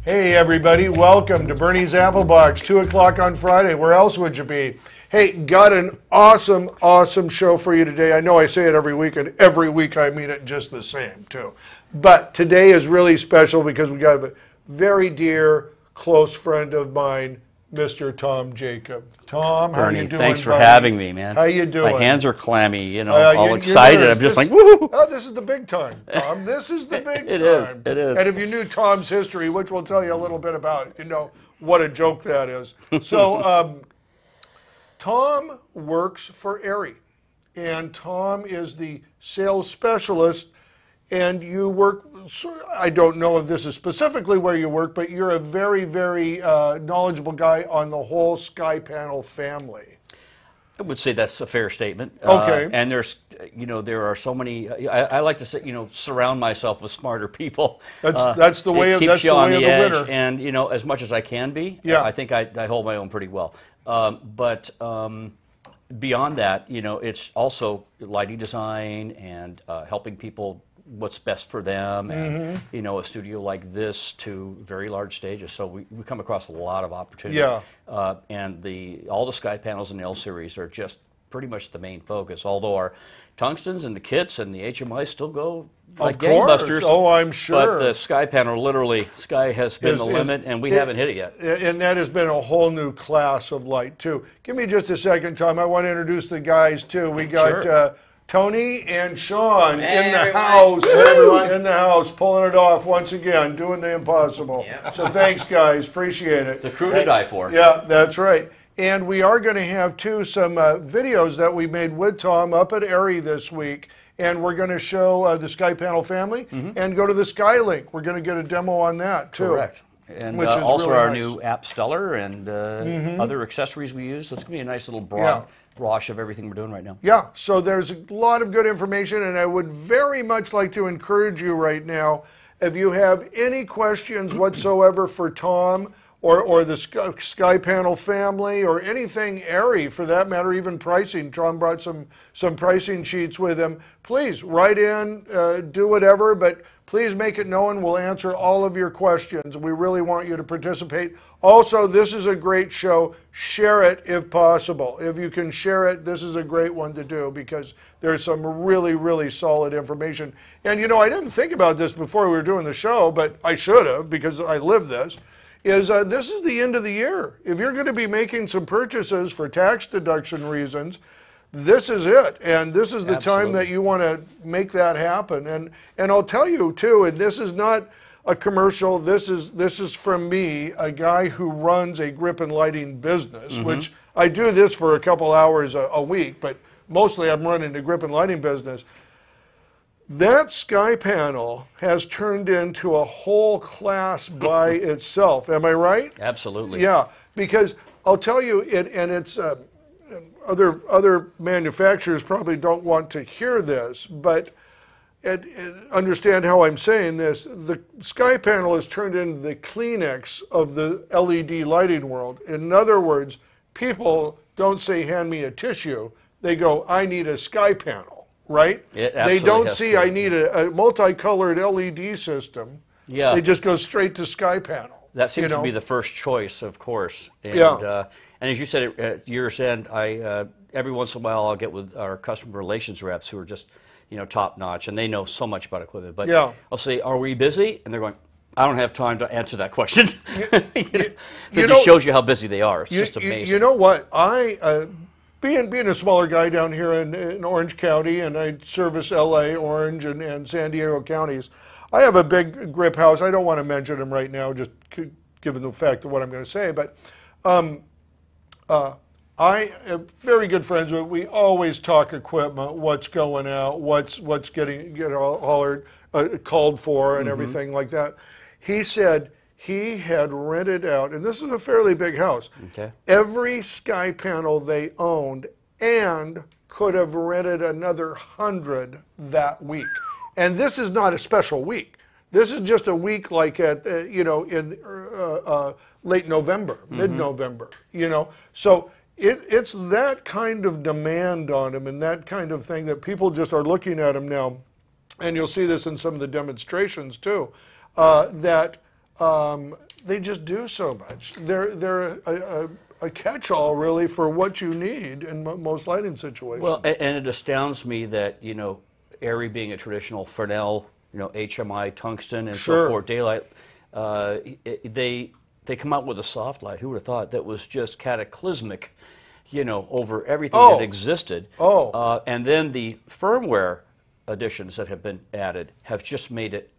Hey everybody, welcome to Burnie's Applebox, 2 o'clock on Friday. Where else would you be? Hey, got an awesome show for you today. I know I say it every week, and every week I mean it just the same too. But today is really special because we got a very dear, close friend of mine, Mr. Tom Jacob. Tom, how Burnie, you doing, thanks for buddy? having me, man. How you doing? My hands are clammy, you know, all excited. You're I'm just like, woo! Oh, this is the big time, Tom. This is the big time. It is. And if you knew Tom's history, which we'll tell you a little bit about, you know what a joke that is. So, Tom works for ARRI, and Tom is the sales specialist. And you work, I don't know if this is specifically where you work, but you're a very knowledgeable guy on the whole Sky Panel family. I would say that's a fair statement. Okay. And there's, you know, there are so many, I like to say, you know, surround myself with smarter people. That's the way of the edge, winner. And, you know, as much as I can be, yeah. I think I hold my own pretty well. But beyond that, you know, it's also lighting design and helping people what's best for them, and you know, a studio like this to very large stages. So we come across a lot of opportunity. Yeah. And all the Sky Panels in the L series are just pretty much the main focus. Although our tungstens and the kits and the HMI still go like gangbusters. Oh, I'm sure. But the Sky Panel, literally, sky has been the limit, and we haven't hit it yet. And that has been a whole new class of light too. Give me just a second, Tom. I want to introduce the guys too. We got. Sure. Tony and Sean in the house, pulling it off once again, doing the impossible. Yep. So thanks, guys. Appreciate it. The crew to die for. Yeah, that's right. And we are going to have, too, some videos that we made with Tom up at ARRI this week. And we're going to show the Sky Panel family and go to the Skylink. We're going to get a demo on that, too. Correct. And also really our new app Stellar and other accessories we use. So it's going to be a nice little broad wash of everything we're doing right now. Yeah, so there's a lot of good information, and I would very much like to encourage you right now, if you have any questions whatsoever for Tom or the Sky Panel family or anything ARRI for that matter, even pricing. Tom brought some pricing sheets with him. Please write in, do whatever, but please make it known. We'll answer all of your questions. We really want you to participate. Also, this is a great show. Share it if possible. If you can share it, this is a great one to do because there's some really solid information. And you know, I didn't think about this before we were doing the show, but I should have because I live this. This is the end of the year. If you're going to be making some purchases for tax deduction reasons, this is it, and this is the time that you want to make that happen. And I'll tell you too, and this is not a commercial. This is from me, a guy who runs a grip and lighting business, which I do this for a couple hours a week, but mostly I'm running the grip and lighting business. That Sky Panel has turned into a whole class by itself. Am I right? Absolutely. Yeah, because I'll tell you, it's other manufacturers probably don't want to hear this, but understand how I'm saying this. The Sky Panel has turned into the Kleenex of the LED lighting world. In other words, people don't say, hand me a tissue. They go, I need a Sky Panel. Right? They don't see I need a multicolored LED system. Yeah. They just go straight to Sky Panel. That seems to be the first choice, of course. And, and as you said at year's end, every once in a while I'll get with our customer relations reps who are just, you know, top notch, and they know so much about equipment. But I'll say, are we busy? And they're going, I don't have time to answer that question. It just shows you how busy they are. It's just amazing. You know what? Being a smaller guy down here in Orange County, and I service LA, Orange, and San Diego counties, I have a big grip house. I don't want to mention them right now, just given the fact of what I'm going to say, but I am very good friends with. We always talk equipment, what's going out, what's getting called for, and everything like that. He said he had rented out, and this is a fairly big house, every Sky Panel they owned and could have rented another 100 that week. And this is not a special week. This is just a week like at, in late November, mid-November, So it's that kind of demand on them and that kind of thing that people just are looking at them now. And you'll see this in some of the demonstrations too, that they just do so much. They're a catch-all really for what you need in most lighting situations. Well, and it astounds me that, you know, ARRI being a traditional Fresnel, you know, HMI, tungsten, and Sure. so forth, daylight, they come out with a soft light. Who would have thought that was just cataclysmic, you know, over everything that existed. And then the firmware additions that have been added have just made it,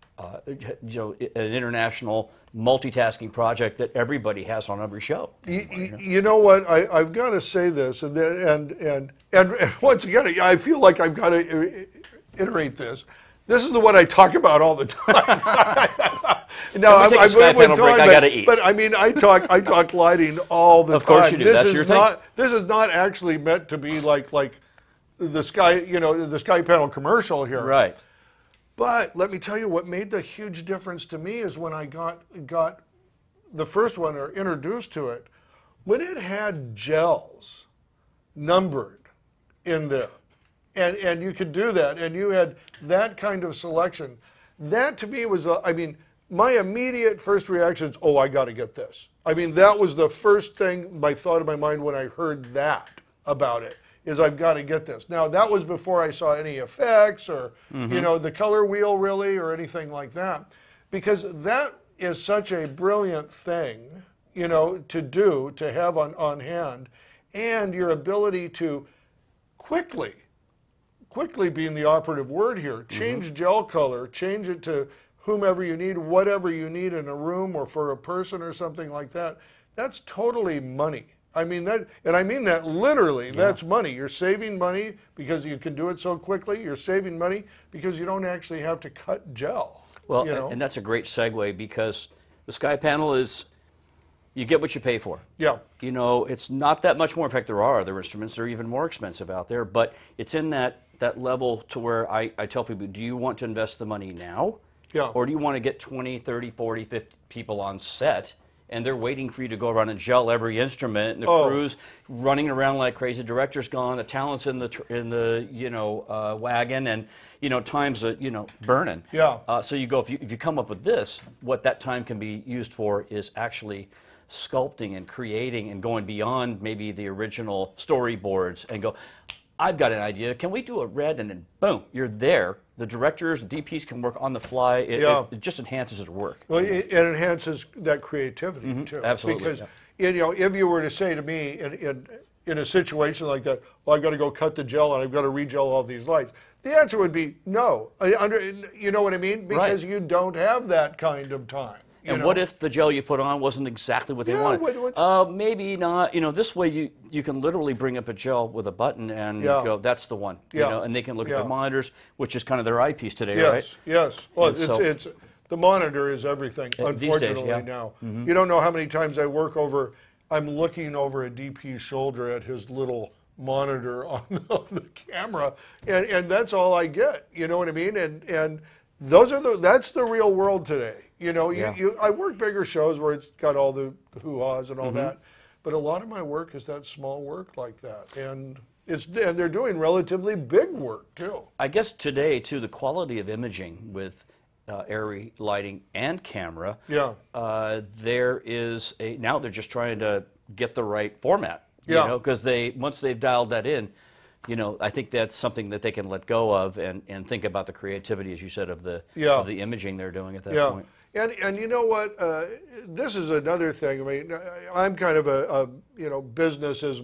you know, an international multitasking project that everybody has on every show. You know what? I've got to say this, and once again, I feel like I've got to iterate this. This is the one I talk about all the time. No, I'm take a sky panel break. I got to eat. But I mean, I talk lighting all the time. Of course you do. That's your thing. This is not actually meant to be like the sky, you know, the sky panel commercial here. Right. But let me tell you what made the huge difference to me is when I got the first one or introduced to it, when it had gels numbered in there. And you could do that, and you had that kind of selection. That to me was, I mean, my immediate first reaction is, oh, I got to get this. I mean, that was the first thing, my thought in my mind when I heard that about it, is I've got to get this. Now, that was before I saw any effects or, you know, the color wheel really or anything like that. Because that is such a brilliant thing, you know, to do, to have on hand, and your ability to quickly being the operative word here, change gel color, change it to whomever you need, whatever you need in a room or for a person or something like that. That's totally money. I mean that, and I mean that literally. Yeah. That's money. You're saving money because you can do it so quickly. You're saving money because you don't actually have to cut gel. Well, you know? And that's a great segue because the sky panel is, you get what you pay for. Yeah. You know, it's not that much more. In fact, there are other instruments that are even more expensive out there, but it's in that level to where I tell people, do you want to invest the money now? Yeah. Or do you want to get 20, 30, 40, 50 people on set and they're waiting for you to go around and gel every instrument and the crew's running around like crazy, director's gone, the talent's in the you know, wagon, and you know, time's you know, burning. Yeah. So you go, if you come up with this, what that time can be used for is actually sculpting and creating and going beyond maybe the original storyboards and go, I've got an idea. Can we do a red? And then boom, you're there. The directors, the DPs can work on the fly. It just enhances their work. Well, it enhances that creativity too. Absolutely. Because you know, if you were to say to me in a situation like that, well, I've got to go cut the gel and I've got to re-gel all these lights, the answer would be no. You know what I mean? Because you don't have that kind of time. And what if the gel you put on wasn't exactly what they wanted? Maybe not. You know, this way you can literally bring up a gel with a button and go, that's the one. You know, and they can look at the monitors, which is kind of their eyepiece today, right? Yes. Well, it's the monitor is everything, unfortunately, days, now. You don't know how many times I'm looking over a DP's shoulder at his little monitor on the camera, and that's all I get. You know what I mean? And that's the real world today. You know, I work bigger shows where it's got all the hoo-haws and all that, but a lot of my work is that small work like that, and they're doing relatively big work too. I guess today too, the quality of imaging with ARRI lighting and camera. Yeah. There is now they're just trying to get the right format. You know, because once they've dialed that in, you know, I think that's something that they can let go of and think about the creativity, as you said, of the imaging they're doing at that point. And you know what? This is another thing. I mean, I'm kind of a you know, business is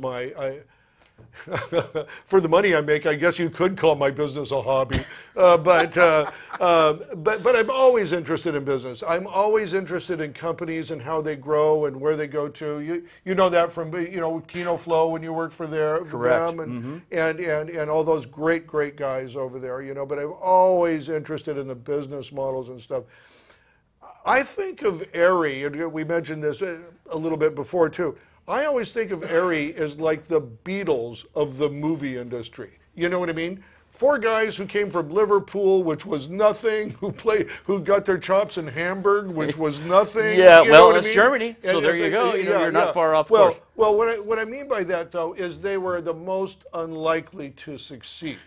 for the money I make, I guess you could call my business a hobby. But I'm always interested in business. I'm always interested in companies and how they grow and where they go to. You know that from, you know, Kino Flow when you worked for them and all those great guys over there. You know, but I'm always interested in the business models and stuff. I think of ARRI, and we mentioned this a little bit before too. I always think of ARRI as like the Beatles of the movie industry. You know what I mean? 4 guys who came from Liverpool, which was nothing, who got their chops in Hamburg, which was nothing. Yeah, you well, it's Germany, so there you go. You're not far off course. Well, what I mean by that, though, is they were the most unlikely to succeed.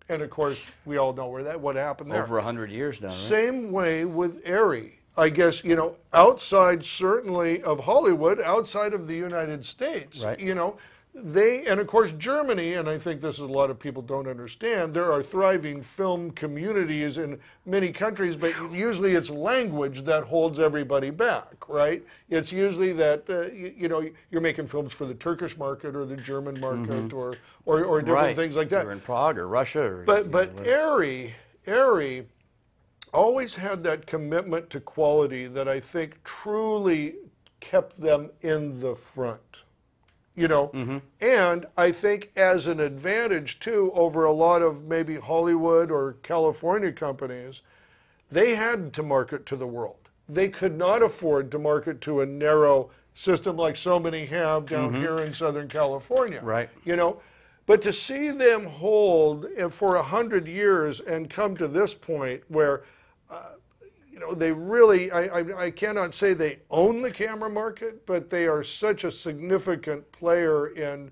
And, of course, we all know what happened there. Over 100 years now, right? Same way with ARRI. I guess, you know, outside certainly of Hollywood, outside of the United States, Right. you know, and of course Germany, and I think this is a lot of people don't understand, there are thriving film communities in many countries, but usually it's language that holds everybody back, right? It's usually that, you know, you're making films for the Turkish market or the German market or different Right. things like that. Or in Prague or Russia. Or, But you know, ARRI always had that commitment to quality that I think truly kept them in the front, you know. And I think as an advantage too over a lot of maybe Hollywood or California companies, they had to market to the world. They could not afford to market to a narrow system like so many have down here in Southern California, Right. you know. But to see them hold for 100 years and come to this point where, you know, they really, I cannot say they own the camera market, but they are such a significant player in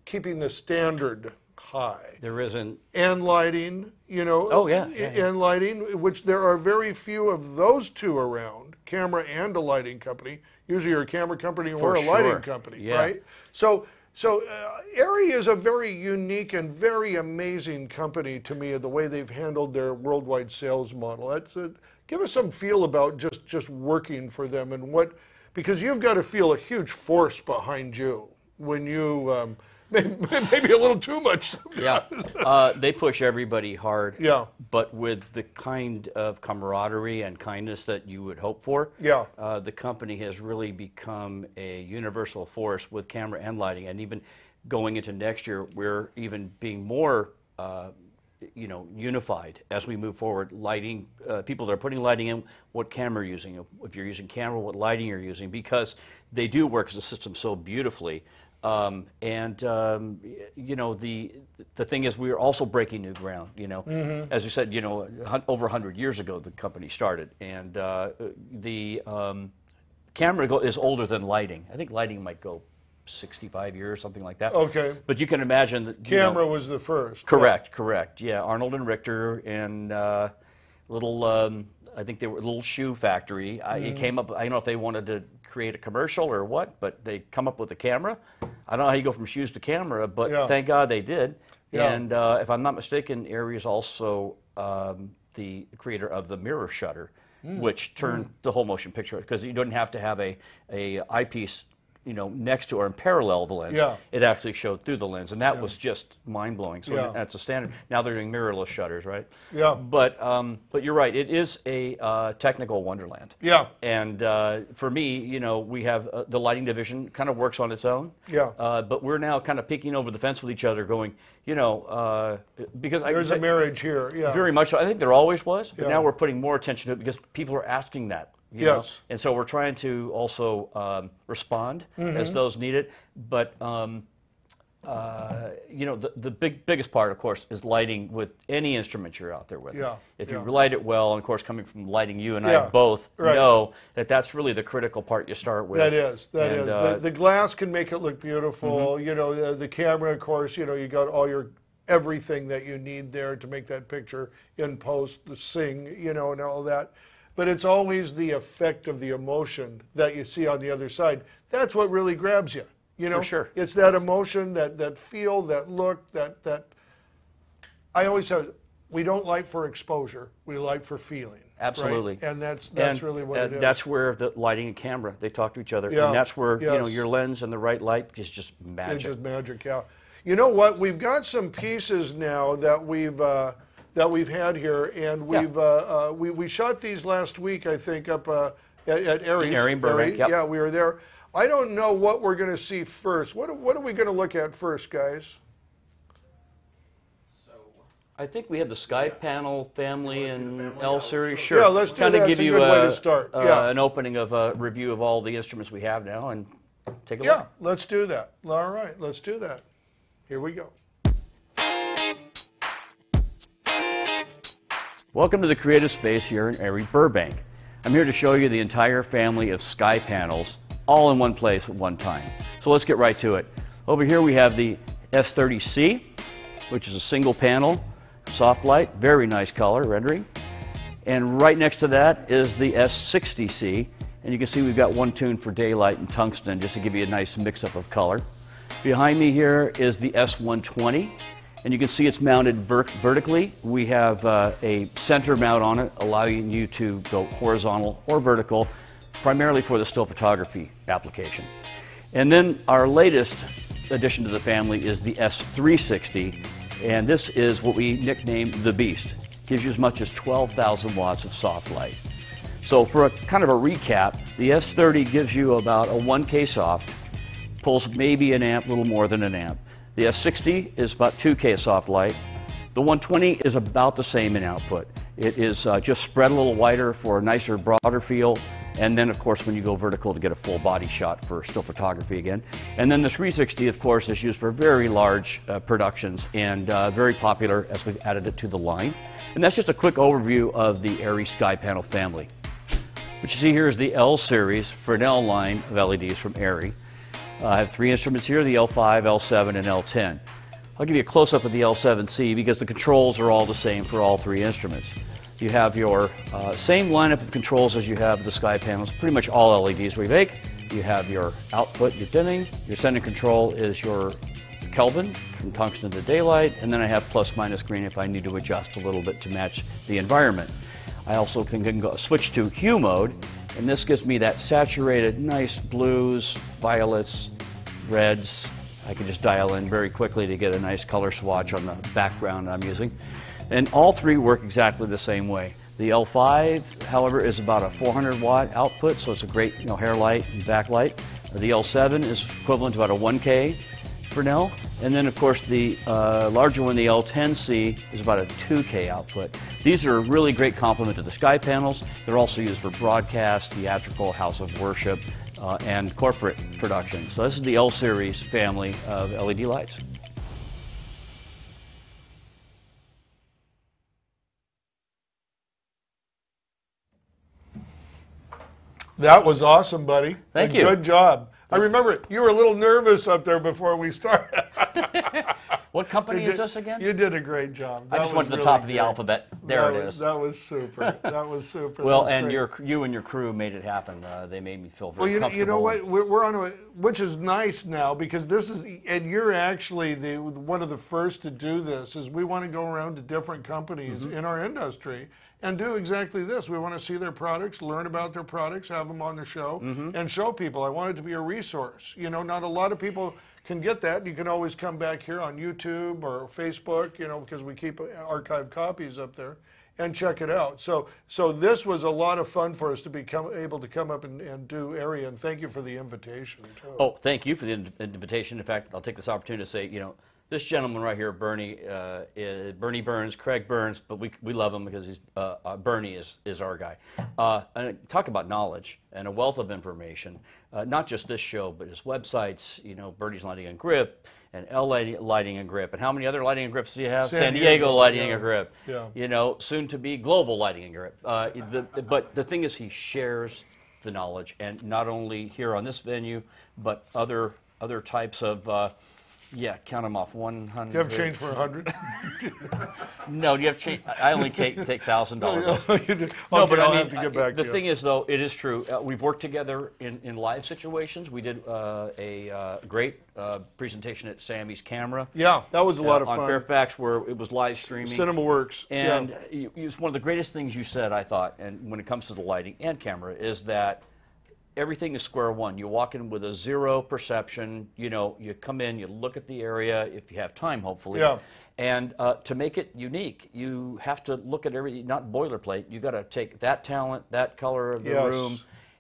keeping the standard high. there isn't. And lighting, you know. Oh, yeah. And lighting, which there are very few of those two around, camera and a lighting company. Usually you're a camera company or a lighting company, Yeah. right? So ARRI is a very unique and very amazing company to me, the way they've handled their worldwide sales model. Give us some feel about just working for them and what, because you've got to feel a huge force behind you when you, maybe a little too much. Yeah, they push everybody hard. Yeah. But with the kind of camaraderie and kindness that you would hope for. Yeah. The company has really become a universal force with camera and lighting, and even going into next year, we're even being more, you know, unified as we move forward. Lighting, people that are putting lighting in, what camera you're using, if you're using camera, what lighting you're using, because they do work as a system so beautifully. You know, the thing is, we're also breaking new ground. You know, as we said, you know, over 100 years ago the company started, and the camera is older than lighting. I think lighting might go 65 years, something like that. Okay. But you can imagine that Camera was the first. Correct. Yeah, Arnold and Richter and little. I think they were a little shoe factory. It came up. I don't know if they wanted to create a commercial or what, but they come up with a camera. I don't know how you go from shoes to camera, but thank God they did. Yeah. And if I'm not mistaken, ARRI is also the creator of the mirror shutter, which turned the whole motion picture, because you don't have to have a eyepiece, you know, next to or in parallel the lens. Yeah. It actually showed through the lens, and that was just mind-blowing. So Yeah. that's a standard. Now they're doing mirrorless shutters, right? Yeah. But you're right. It is a technical wonderland. Yeah. And for me, you know, we have the lighting division kind of works on its own. Yeah. But we're now kind of peeking over the fence with each other, going, you know, because There's a marriage here. Yeah. very much so. I think there always was, but Yeah. now we're putting more attention to it because people are asking that. You know? Yes. And so we're trying to also respond as those need it. But, you know, the biggest part, of course, is lighting with any instrument you're out there with. Yeah, If you yeah. light it well, and of course, coming from lighting you and Yeah, I both right. know that that's really the critical part you start with. That is. And, The glass can make it look beautiful. You know, the camera, of course, you know, you got everything that you need there to make that picture in post, the sing, you know, and all that. But it's always the effect of the emotion that you see on the other side. That's what really grabs you. You know, For sure. It's that emotion, that feel, that look, that. I always say, we don't light for exposure. We light for feeling. Absolutely. Right? And that's And, really what it is. That's where the lighting and camera, they talk to each other. Yeah, And that's where, you know, yes. your lens and the right light is just It's magic. just magic, yeah. You know what? We've got some pieces now that we've had here, and we shot these last week, I think, up at ARRI's. ARRI in Burbank, yep. Yeah, we were there. I don't know what we're going to see first. What are we going to look at first, guys? I think we have the Sky Panel family and L series. Sure. Yeah, let's do Kinda that. give It's a you good way to start. Yeah. an opening of a review of all the instruments we have now, and take a Yeah, look. let's do that. All right, let's do that. Here we go. Welcome to the creative space here in ARRI Burbank. I'm here to show you the entire family of Sky Panels, all in one place at one time. So let's get right to it. Over here we have the S30C, which is a single panel, soft light, very nice color rendering. And right next to that is the S60C. And you can see we've got one tune for daylight and tungsten, just to give you a nice mix-up of color. Behind me here is the S120. And you can see it's mounted vertically. We have a center mount on it, allowing you to go horizontal or vertical, primarily for the still photography application. And then our latest addition to the family is the S360. And this is what we nicknamed the Beast. Gives you as much as 12,000 watts of soft light. So for a kind of a recap, the S30 gives you about a 1K soft, pulls maybe an amp, a little more than an amp. The S60 is about 2K soft light. The 120 is about the same in output. It is just spread a little wider for a nicer, broader feel. And then, of course, when you go vertical to get a full body shot for still photography again. And then the 360, of course, is used for very large productions and very popular as we've added it to the line. And that's just a quick overview of the ARRI Sky Panel family. What you see here is the L series Fresnel line of LEDs from ARRI. I have 3 instruments here, the L5, L7, and L10. I'll give you a close-up of the L7C because the controls are all the same for all 3 instruments. You have your same lineup of controls as you have the Sky Panels, pretty much all LEDs we make. You have your output, your dimming, your sending control is your Kelvin from tungsten to daylight, and then I have plus minus green if I need to adjust a little bit to match the environment. I also can go switch to hue mode, and this gives me that saturated, nice blues, violets, reds. I can just dial in very quickly to get a nice color swatch on the background I'm using. And all 3 work exactly the same way. The L5, however, is about a 400 watt output, so it's a great hair light and backlight. The L7 is equivalent to about a 1K Fresnel. And then, of course, the larger one, the L10C, is about a 2K output. These are a really great complement to the Sky Panels. They're also used for broadcast, theatrical, house of worship, and corporate production. So this is the L series family of LED lights. That was awesome, buddy. Thank you. Good job. I remember you were a little nervous up there before we started. What company is this again? You did a great job. I just went to the top of the alphabet. There it is. That was super. That was super. Well, and you and your crew made it happen. They made me feel very comfortable. You know what? We're on which is nice now because this is, and you're actually one of the first to do this. Is we want to go around to different companies in our industry and do exactly this. We want to see their products, learn about their products, have them on the show, and show people. I want it to be a resource. Not a lot of people can get that. You can always come back here on YouTube or Facebook, because we keep archived copies up there, and check it out. So this was a lot of fun for us to be able to come up and do ARRI, and thank you for the invitation, too. Oh, thank you for the invitation. In fact, I'll take this opportunity to say, this gentleman right here, Burnie, Burnie Burns, Craig Burns, but we love him because he's Burnie is our guy. And talk about knowledge and a wealth of information. Not just this show, but his websites. Burnie's Lighting and Grip, and LA Lighting and Grip, and how many other lighting and grips do you have? San Diego Lighting and Grip. Yeah. Soon to be Global Lighting and Grip. But the thing is, he shares the knowledge, and not only here on this venue, but other types of. Yeah, count them off. 100. Do you have change for 100? No, do you have change? I only take $1,000. No, but I'll have to get back to you. The thing is, though, it is true. We've worked together in live situations. We did a great presentation at Sammy's Camera. Yeah, that was a lot of fun. On Fairfax, where it was live streaming. CinemaWorks. And it's one of the greatest things you said, I thought, and when it comes to the lighting and camera, is that everything is square one. You walk in with a zero perception. You come in, you look at the area, if you have time, hopefully. Yeah. And to make it unique, you have to look at everything, not boilerplate. You got to take that talent, that color of the room,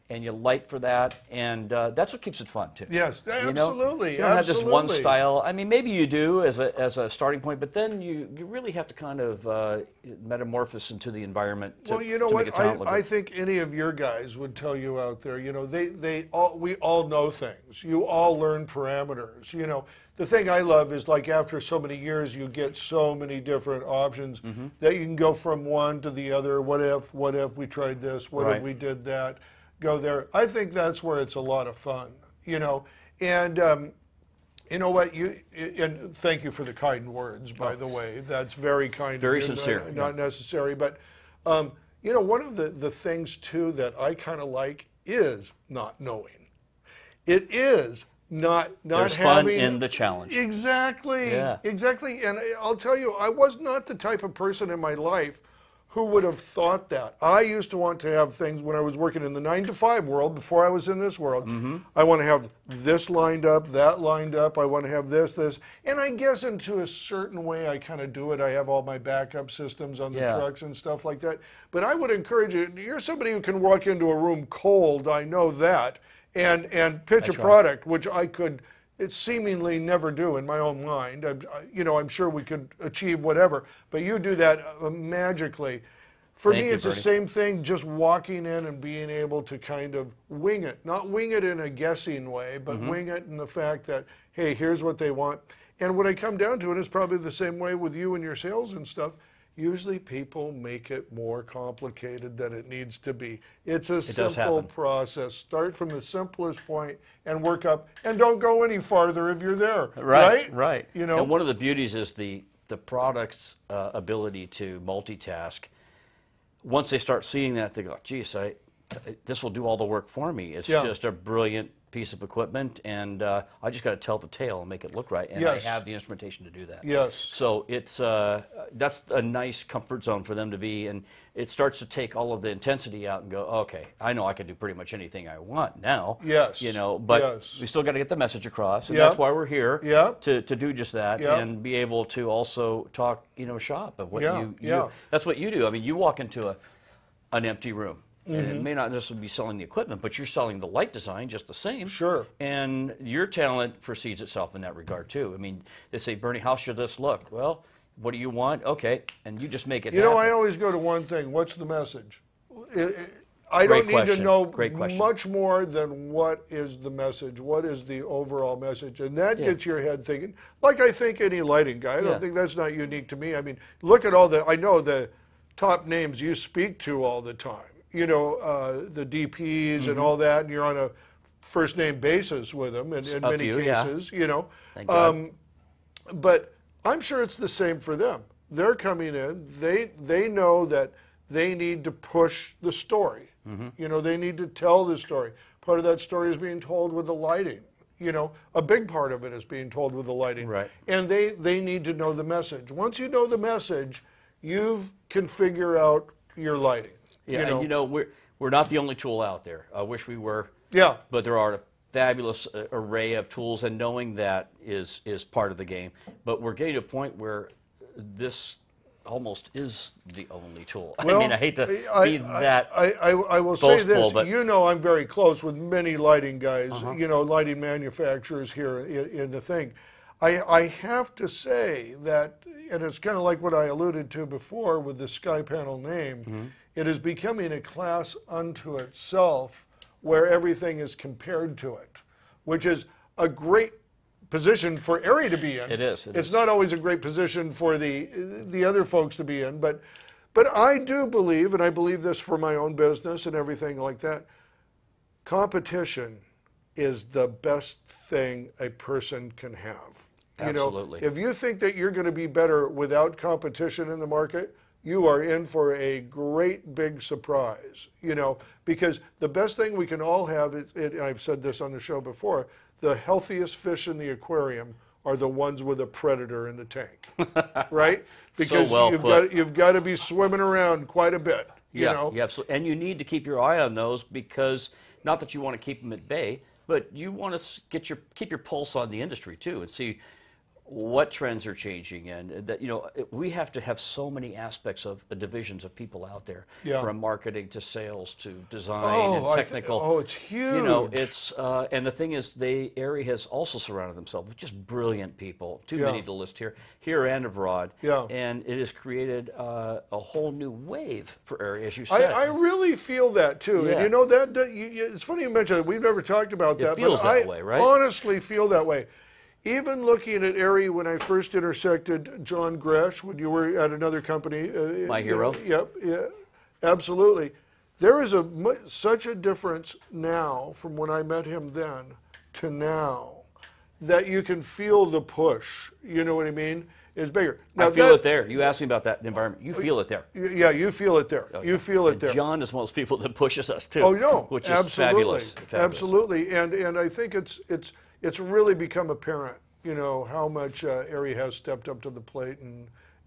and you light for that, and that's what keeps it fun too. Yes, absolutely. You don't have just one style. I mean, maybe you do as a starting point, but then you really have to kind of metamorphose into the environment. To, well, you know what? I think any of your guys would tell you out there. We all know things. You all learn parameters. The thing I love is, like, after so many years, you get so many different options that you can go from one to the other. What if we tried this? What if we did that? Go there. I think that's where it's a lot of fun, and you know what, and thank you for the kind words, by the way. That's very kind. Very of you, sincere. Not necessary, but You know, one of the things too that I kind of like is not knowing. It is not There's having fun in the challenge. Exactly. Yeah. Exactly. And I'll tell you, I was not the type of person in my life who would have thought that. I used to want to have things when I was working in the 9-to-5 world, before I was in this world. I want to have this lined up, that lined up. I want to have this. And I guess into a certain way I kind of do it. I have all my backup systems on the trucks and stuff like that. But I would encourage you, you're somebody who can walk into a room cold, I know that, and pitch a product, which I could seemingly never do in my own mind. I'm sure we could achieve whatever, but you do that magically. For me, it's the same thing, just walking in and being able to kind of wing it. Not wing it in a guessing way, but wing it in the fact that, hey, here's what they want. And when I come down to it, it's probably the same way with you and your sales and stuff. Usually people make it more complicated than it needs to be. It's a simple process. Start from the simplest point and work up, and don't go any farther if you're there. Right. You know, and one of the beauties is the product's ability to multitask. Once they start seeing that, they go, geez, this will do all the work for me. It's just a brilliant piece of equipment, and I just got to tell the tale and make it look right, and I have the instrumentation to do that. So it's that's a nice comfort zone for them to be, and it starts to take all of the intensity out and go, okay, I know I can do pretty much anything I want now. You know, but we still got to get the message across, and that's why we're here to do just that, and be able to also talk, shop of what you that's what you do. I mean, you walk into an empty room. And it may not necessarily be selling the equipment, but you're selling the light design just the same. And your talent precedes itself in that regard too. I mean, they say, Burnie, how should this look? Well, what do you want? Okay, and you just make it happen. I always go to one thing. What's the message? I don't need to know much more than what is the message, what is the overall message, and that gets your head thinking. Like I think any lighting guy. I don't think that's not unique to me. I mean, look at I know the top names you speak to all the time. The DPs and all that, and you're on a first name basis with them in many cases, Thank God. But I'm sure it's the same for them. They're coming in, they know that they need to push the story. They need to tell the story. Part of that story is being told with the lighting. A big part of it is being told with the lighting. And they need to know the message. Once you know the message, you can figure out your lighting. We're not the only tool out there. I wish we were. But there are a fabulous array of tools, and knowing that is part of the game. But we're getting to a point where this almost is the only tool. Well, I mean, I hate to be that I will boastful, say this. but I'm very close with many lighting guys. Lighting manufacturers here in the thing. I have to say that, and it's kind of like what I alluded to before with the Sky Panel name. It is becoming a class unto itself where everything is compared to it, which is a great position for ARRI to be in. It is. It's not always a great position for the other folks to be in, but I do believe, and I believe this for my own business and everything like that, competition is the best thing a person can have. Absolutely. If you think that you're going to be better without competition in the market, you are in for a great big surprise, because the best thing we can all have, I've said this on the show before, the healthiest fish in the aquarium are the ones with a predator in the tank, right? Because you've got to be swimming around quite a bit, you know? Yeah, absolutely. And you need to keep your eye on those, because not that you want to keep them at bay, but you want to keep your pulse on the industry too, and see what trends are changing, and that we have to have so many aspects of divisions of people out there, from marketing to sales to design and technical. It's huge. And the thing is, ARRI has also surrounded themselves with just brilliant people, too many to list here and abroad. And it has created a whole new wave for ARRI, as you said. I really feel that too. And it's funny you mentioned it. We've never talked about that. It feels that way, right? I honestly feel that way. Even looking at ARRI when I first intersected John Gresh, when you were at another company. My hero. Absolutely. There is such a difference now from when I met him then to now, that you can feel the push, you know what I mean? is bigger. Now, I feel it there. You asked me about that environment. You feel it there. Yeah, you feel it there. You feel it there. John is one of those people that pushes us too. Oh no, which is absolutely, fabulous. Absolutely, and I think it's really become apparent, you know, how much ARRI has stepped up to the plate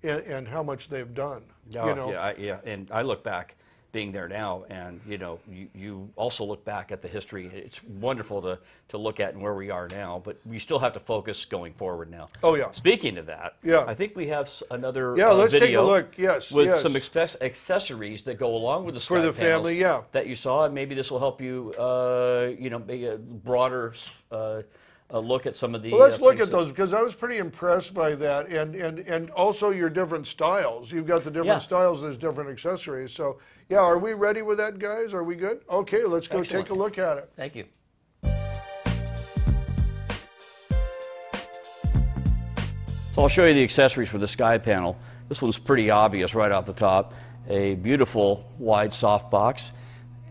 and how much they've done. Oh, you know? yeah. And I look back, being there now, and you know, you also look back at the history. It's wonderful to look at and where we are now, but we still have to focus going forward now. Oh yeah. Speaking of that, yeah, I think we have another let's video take a look. Yes, with some accessories that go along with the Sky for the panels family. Yeah, that you saw, and maybe this will help you, you know, make a broader look at some of the. Well, let's look at those, because I was pretty impressed by that, and also your different styles. You've got the different styles. There's different accessories. So yeah, are we ready with that, guys? Are we good? Okay, let's go take a look at it. Thank you. So I'll show you the accessories for the Sky panel. This one's pretty obvious right off the top. A beautiful wide soft box,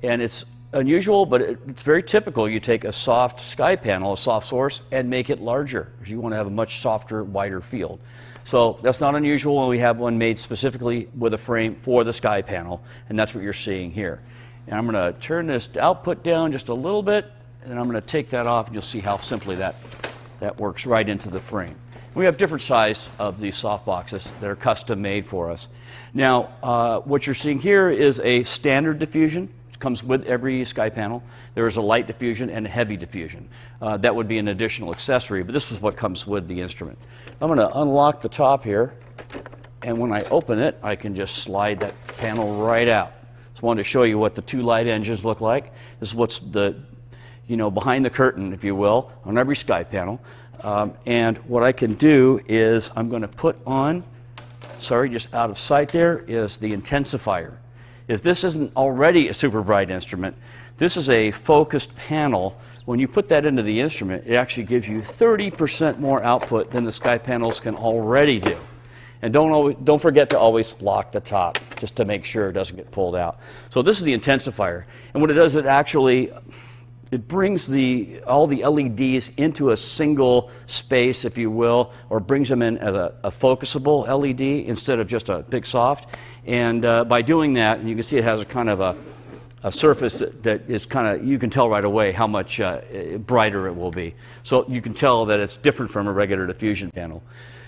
and it's unusual, but it's very typical. You take a soft Sky panel, a soft source, and make it larger. You want to have a much softer, wider field. So that's not unusual when we have one made specifically with a frame for the Sky panel, and that's what you're seeing here. And I'm going to turn this output down just a little bit, and I'm going to take that off, and you'll see how simply that works right into the frame. We have different sizes of these soft boxes that are custom made for us. Now, what you're seeing here is a standard diffusion. It comes with every Sky panel. There is a light diffusion and a heavy diffusion. That would be an additional accessory, but this is what comes with the instrument. I'm going to unlock the top here, and when I open it, I can just slide that panel right out. Just wanted to show you what the two light engines look like. This is what's the, you know, behind the curtain, if you will, on every Sky panel. And what I can do is I'm going to put on, sorry, just out of sight there, is the intensifier. If this isn't already a super bright instrument, this is a focused panel. When you put that into the instrument, it actually gives you 30% more output than the Sky panels can already do. And don't forget to always lock the top, just to make sure it doesn't get pulled out. So this is the intensifier. And what it does, it brings all the LEDs into a single space, if you will, or brings them in as a focusable LED instead of just a big soft. And by doing that, and you can see it has a kind of a surface that is kind of, you can tell right away how much brighter it will be. So you can tell that it's different from a regular diffusion panel.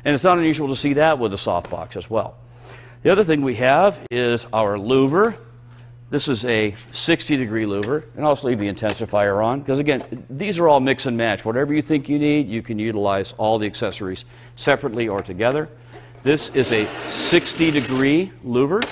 And it's not unusual to see that with a softbox as well. The other thing we have is our louver. This is a 60-degree louver, and I'll just leave the intensifier on, because again, these are all mix and match. Whatever you think you need, you can utilize all the accessories separately or together. This is a 60-degree louver,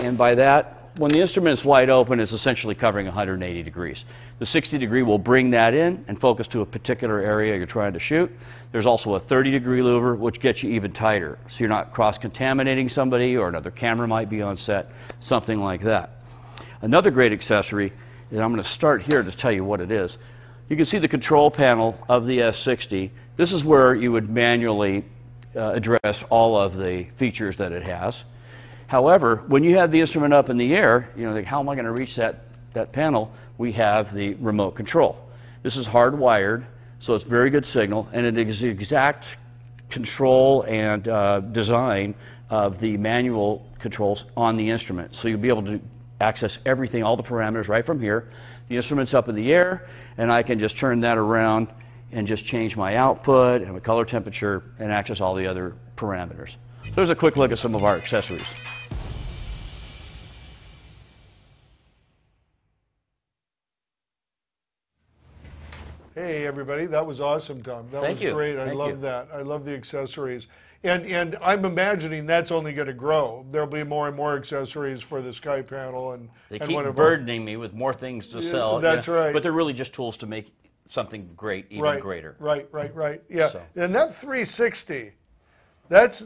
and by that, when the instrument is wide open, it's essentially covering 180 degrees. The 60-degree will bring that in and focus to a particular area you're trying to shoot. There's also a 30-degree louver, which gets you even tighter, so you're not cross-contaminating somebody, or another camera might be on set, something like that. Another great accessory, and I'm going to start here to tell you what it is. You can see the control panel of the S60. This is where you would manually address all of the features that it has. However, when you have the instrument up in the air, you know, like, how am I going to reach that panel? We have the remote control. This is hardwired, so it's very good signal, and it is the exact control and design of the manual controls on the instrument. So you'll be able to access everything, all the parameters right from here. The instrument's up in the air, and I can just turn that around and just change my output and my color temperature and access all the other parameters. So there's a quick look at some of our accessories. Hey everybody, that was awesome, Tom. That was great. I love that. I love the accessories. And I'm imagining that's only going to grow. There'll be more and more accessories for the Sky panel. And they keep burdening me with more things to sell. That's right. But they're really just tools to make something great even greater. Right. Yeah. So. And that 360, that's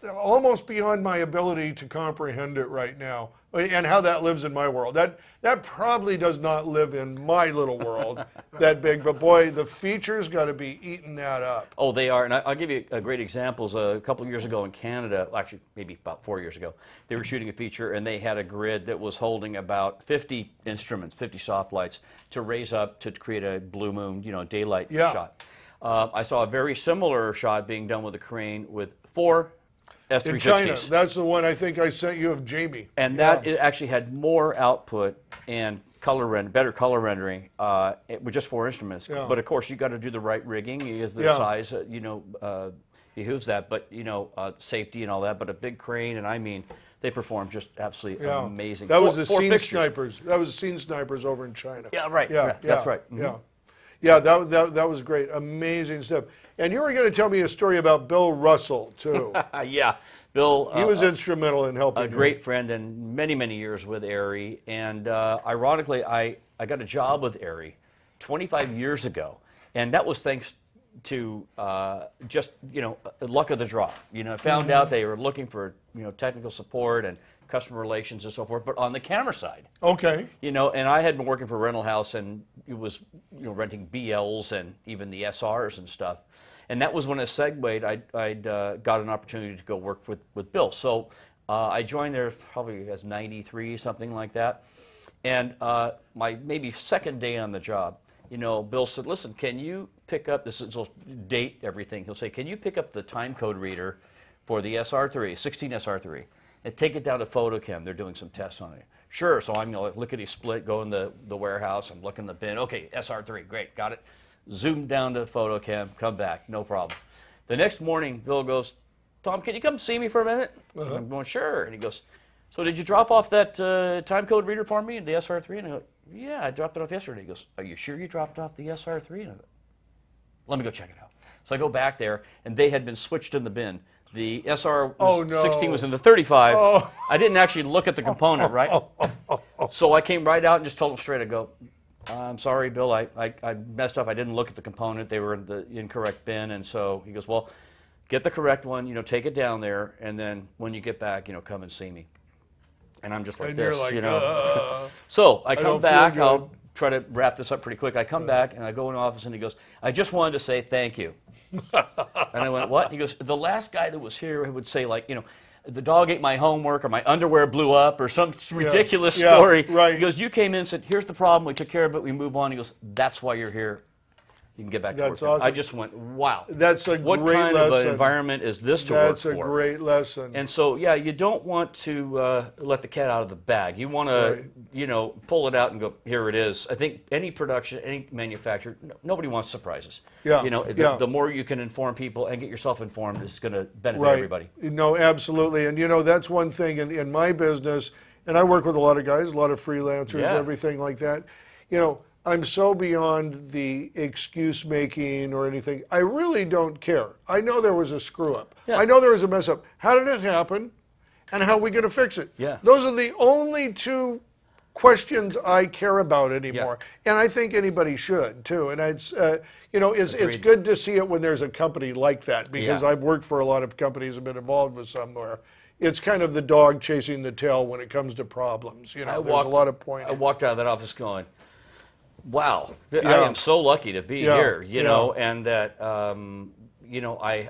almost beyond my ability to comprehend it right now, and how that lives in my world. That probably does not live in my little world that big, but boy, the features got to be eating that up. Oh, they are, and I'll give you a great examples. A couple of years ago in Canada, actually maybe about 4 years ago, they were shooting a feature, and they had a grid that was holding about 50 instruments, 50 soft lights, to raise up to create a blue moon, you know, daylight shot. I saw a very similar shot being done with a crane with 4 S360s. In China, that's the one I think I sent you of Jamie. And that it actually had more output and better color rendering with just 4 instruments. Yeah. But of course, you got to do the right rigging. Is the size, behooves that. But safety and all that. But a big crane, and I mean, they perform just absolutely amazing. That was the four scene fixtures. snipers. That was the scene snipers over in China. Yeah, right. Yeah, That's right. Mm-hmm. Yeah. Yeah, that was great. Amazing stuff. And you were going to tell me a story about Bill Russell, too. Yeah. Bill. He was instrumental in helping. A great friend and many, many years with ARRI. And ironically, I got a job with ARRI 25 years ago. And that was thanks to just, luck of the draw. I found out they were looking for, technical support and customer relations and so forth, but on the camera side. Okay. And I had been working for a rental house, and it was, renting BLs and even the SRs and stuff. And that was when it segued. I'd got an opportunity to go work with Bill. So I joined there probably as 93, something like that. And my maybe second day on the job, Bill said, listen, can you pick up, he'll date everything. He'll say, can you pick up the time code reader for the SR3, 16 SR3, and take it down to Photochem? They're doing some tests on it. Sure. So I'm going to lickety split, go in the warehouse, I'm looking in the bin. Okay, SR3, great, got it. Zoom down to Photochem, come back, no problem. The next morning, Bill goes, Tom, can you come see me for a minute? And I'm going, sure. And he goes, so did you drop off that time code reader for me, the SR3? And I go, yeah, I dropped it off yesterday. He goes, are you sure you dropped off the SR3? And I go, let me go check it out. So I go back there, and they had been switched in the bin. The SR16 was in the 35. Oh. I didn't actually look at the component, right? So I came right out and just told him straight, I go, I'm sorry, Bill, I messed up. I didn't look at the component. They were in the incorrect bin. And so he goes, well, get the correct one, take it down there, and then when you get back, come and see me. And I'm just like And this, you're like, So I come don't back. feel good. I'll try to wrap this up pretty quick. I come back, and I go in the office, and he goes, I just wanted to say thank you. And I went, what? He goes, the last guy that was here would say, like, the dog ate my homework, or my underwear blew up, or some ridiculous story. Right. He goes, you came in and said, here's the problem. We took care of it. We move on. He goes, that's why you're here. You can get back to work. That's awesome. I just went, wow. That's a what great kind lesson. of an environment is this to work That's for? a great lesson. And so, yeah, you don't want to let the cat out of the bag. You want to, pull it out and go, here it is. I think any production, any manufacturer, nobody wants surprises. Yeah. The more you can inform people and get yourself informed, it's going to benefit Right. everybody. No, absolutely. And that's one thing in my business, and I work with a lot of guys, a lot of freelancers, everything like that. I'm so beyond the excuse making or anything. I really don't care. I know there was a screw up. Yeah. I know there was a mess up. How did it happen? And how are we going to fix it? Yeah. Those are the only two questions I care about anymore. Yeah. And I think anybody should too. And it's it's good to see it when there's a company like that, because I've worked for a lot of companies and been involved with some where it's kind of the dog chasing the tail when it comes to problems. There's a lot of pointing. I walked out of that office going, wow, I am so lucky to be here, and that,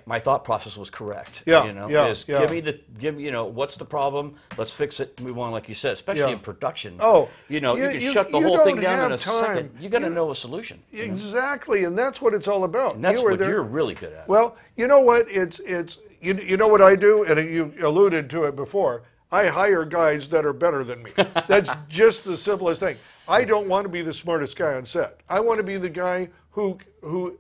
my thought process was correct. Give me, what's the problem? Let's fix it, move on, like you said, especially in production. Oh, you can shut the whole thing down in a second. You got to know a solution. Exactly, and that's what it's all about. And that's what you're really good at. Well, you know what? You know what I do, and you alluded to it before. I hire guys that are better than me. That's just the simplest thing. I don't want to be the smartest guy on set. I want to be the guy who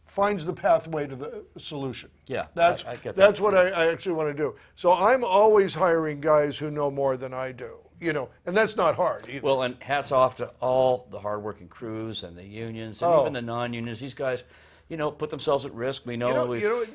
finds the pathway to the solution. Yeah, that's I get that. That's what I actually want to do. So I'm always hiring guys who know more than I do. And that's not hard either. Well, and hats off to all the hardworking crews and the unions and even the non-unions. These guys, put themselves at risk. We know.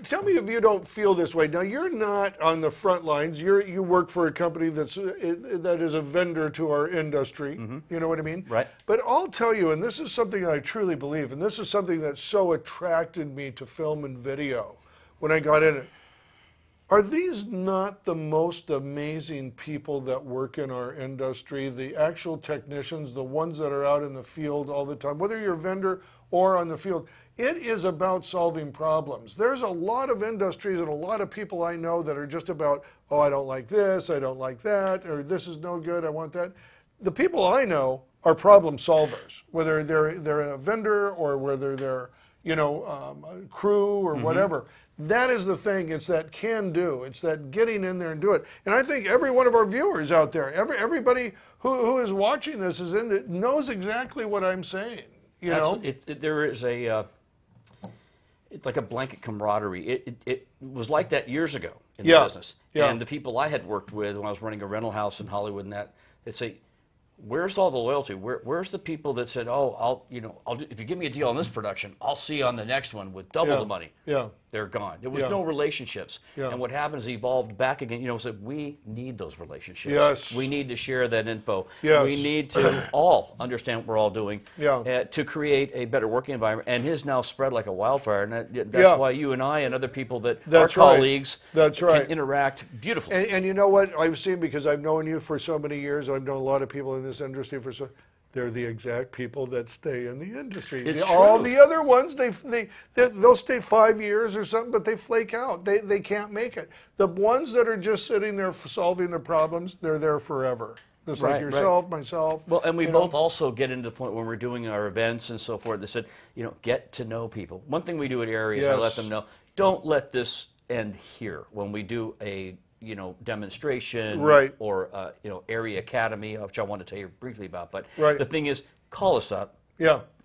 Tell me if you don't feel this way. Now, you're not on the front lines. You work for a company that is a vendor to our industry. Mm-hmm. You know what I mean? Right. But I'll tell you, and this is something I truly believe, and this is something that so attracted me to film and video when I got in it. Are these not the most amazing people that work in our industry? The actual technicians, the ones that are out in the field all the time, whether you're a vendor or on the field. It is about solving problems. There's a lot of industries and a lot of people I know that are just about, oh, I don't like this, I don't like that, or this is no good, I want that. The people I know are problem solvers, whether they're a vendor or whether they're crew or whatever. That is the thing. It's that can do. It's that getting in there and do it. And I think every one of our viewers out there, everybody who is watching this is in it, knows exactly what I'm saying. There is it's like a blanket camaraderie. It was like that years ago in the business. Yeah. And the people I had worked with when I was running a rental house in Hollywood and that, they'd say, where's all the loyalty? Where's the people that said, oh, I'll do, if you give me a deal on this production, I'll see you on the next one with double the money. Yeah. They're gone. There was no relationships. Yeah. And what happens is evolved back again. So we need those relationships. Yes. We need to share that info. Yes. We need to all understand what we're all doing to create a better working environment. And his now spread like a wildfire. And that's why you and I and other people that are colleagues can interact beautifully. And you know what I've seen, because I've known you for so many years, I've known a lot of people in this industry they're the exact people that stay in the industry. All the other ones, they'll stay 5 years or something, but they flake out. They can't make it. The ones that are just sitting there solving their problems, they're there forever. Just like yourself, myself. Well, and we both also get into the point when we're doing our events and so forth. They said, get to know people. One thing we do at ARRI is I let them know, don't let this end here. When we do a demonstration or ARRI Academy, which I want to tell you briefly about. But the thing is, call us up.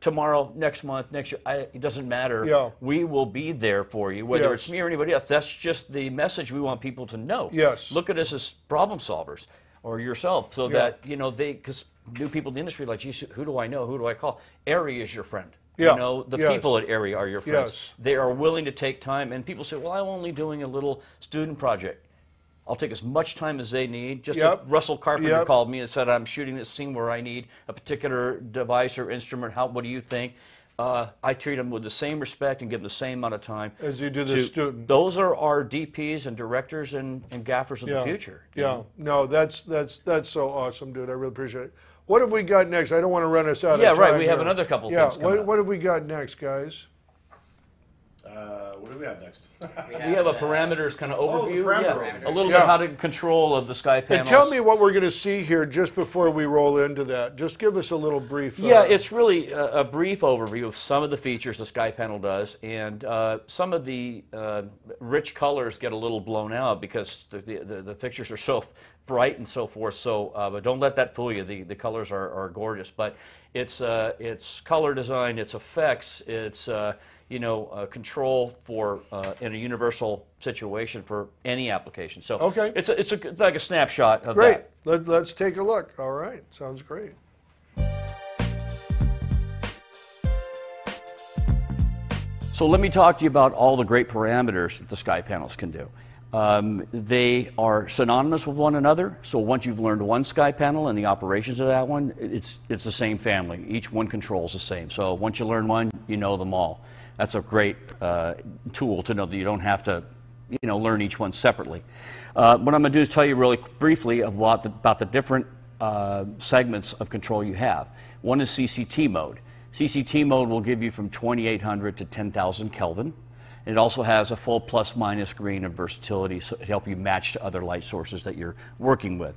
Tomorrow, next month, next year, it doesn't matter. We will be there for you, whether it's me or anybody else. That's just the message we want people to know. Look at us as problem solvers, or yourself, so that because new people in the industry like, geez, who do I know? Who do I call? ARRI is your friend. The people at ARRI are your friends. They are willing to take time, and people say, well, I'm only doing a little student project. I'll take as much time as they need. Just like Russell Carpenter called me and said, I'm shooting this scene where I need a particular device or instrument. What do you think? I treat them with the same respect and give them the same amount of time. As you do the student. Those are our DPs and directors and gaffers of the future. No, that's so awesome, dude. I really appreciate it. What have we got next? I don't want to run us out of time. Yeah, right. We have another couple things coming up. What have we got next, guys? What do we have next? We have a parameters kind of overview. A little bit how to control of the sky panels. And tell me what we're going to see here just before we roll into that. Just give us a little brief. It's really a brief overview of some of the features the sky panel does, and some of the rich colors get a little blown out because the fixtures are so bright and so forth. So, but don't let that fool you. The colors are gorgeous, but it's color design, it's effects, it's control for in a universal situation for any application. So it's like a snapshot of that. Great. Let's take a look. All right. Sounds great. So let me talk to you about all the great parameters that the sky panels can do. They are synonymous with one another, so once you've learned one sky panel and the operations of that one, it's the same family. Each one controls the same. So once you learn one, you know them all. That's a great tool to know that you don't have to learn each one separately. What I'm going to do is tell you really briefly about the different segments of control you have. One is CCT mode. CCT mode will give you from 2800 to 10,000 Kelvin. It also has a full plus-minus green and versatility so to help you match to other light sources that you're working with.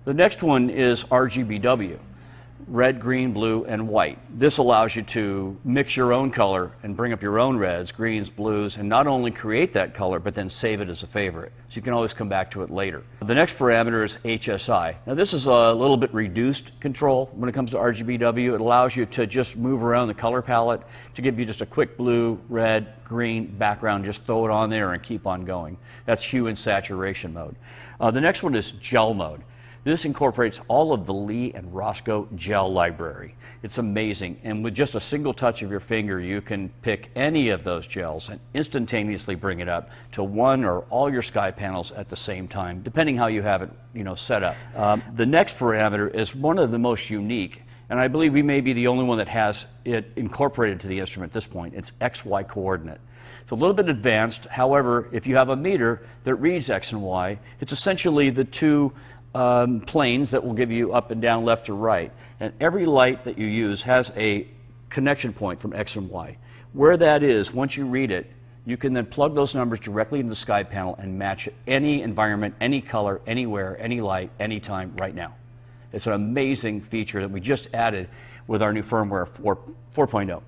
The next one is RGBW, red, green, blue, and white. This allows you to mix your own color and bring up your own reds, greens, blues, and not only create that color, but then save it as a favorite. So you can always come back to it later. The next parameter is HSI. Now this is a little bit reduced control when it comes to RGBW. It allows you to just move around the color palette to give you just a quick blue, red, green background. Just throw it on there and keep on going. That's hue and saturation mode. The next one is gel mode. This incorporates all of the Lee and Roscoe gel library. It's amazing, and with just a single touch of your finger, you can pick any of those gels and instantaneously bring it up to one or all your sky panels at the same time, depending how you have it, set up. The next parameter is one of the most unique, and I believe we may be the only one that has it incorporated to the instrument at this point. It's XY coordinate. It's a little bit advanced. However, if you have a meter that reads X and Y, it's essentially the two planes that will give you up and down, left or right. And every light that you use has a connection point from X and Y. Where that is, once you read it, you can then plug those numbers directly into the sky panel and match any environment, any color, anywhere, any light, anytime, right now. It's an amazing feature that we just added with our new firmware 4.0.